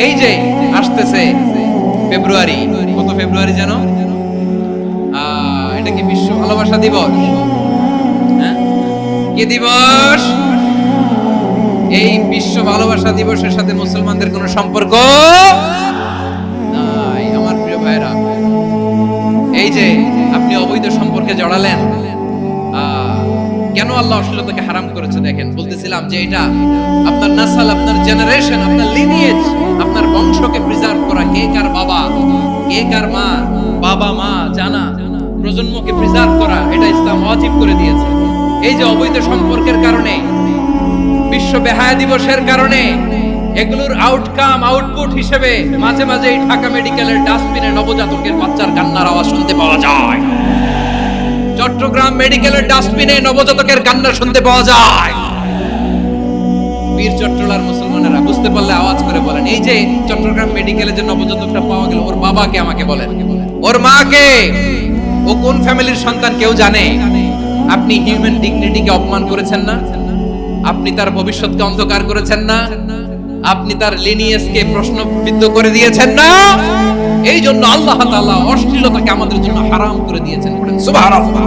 এই যে আসতেছে ফেব্রুয়ারি, কত ফেব্রুয়ারি যেন, এটা কি বিশ্ব ভালোবাসা দিবস? হ্যাঁ, কি দিবস? এই বিশ্ব ভালোবাসা দিবসের সাথে মুসলমানদের কোনো সম্পর্ক নাই। আমার প্রিয় ভাইরা, এই যে আপনি অবৈধ সম্পর্কে জড়ালেন, কেন আল্লাহ অশ্লীলতাকে হারাম করেছে দেখেন। বলতেছিলাম যে এটা আপনার নাসাল, আপনার জেনারেশন, আপনার লিনিয়েজ, আপনার বংশকে প্রিজার্ভ করা। কে কার বাবা, কে কার মা, বাবা মা জানা, প্রজন্মকে প্রিজার্ভ করা, এটা ইসলাম ওয়াজিব করে দিয়েছে। এই যে অবৈধ সম্পর্কের কারণে, বিশ্ব বেহায়া দিবসের কারণে, এগুলোর আউটকাম, আউটপুট হিসেবে মাঝে মাঝে এই ঢাকা মেডিকেলের ডাস্টবিনে নবজাতকের বাচ্চার কান্নার আওয়াজ শুনতে পাওয়া যায়। চট্টগ্রাম মেডিকেলের ডাস্টবিনে নবজাতকের কান্না শুনতে পাওয়া যায়। বীর চট্টলার মুসলমানেরা বুঝতে পারলে আওয়াজ করে বলেন, এই যে চট্টগ্রাম মেডিকেলে যে নবজাতকটা পাওয়া গেল, ওর বাবাকে আমাকে বলেন, ওর মাকে, ও কোন ফ্যামিলির সন্তান কেউ জানে? আপনি হিউম্যান ডিগনিটিকে অপমান করেছেন না? আপনি তার ভবিষ্যৎকে অন্ধকার করেছেন না? আপনি তার লিনিয়েজকে প্রশ্নবিদ্ধ করে দিয়েছেন না? এই জন্য আল্লাহ তাআলা অশ্লীলতাকে আমাদের জন্য হারাম করে দিয়েছেন। সুবহানাল্লাহ।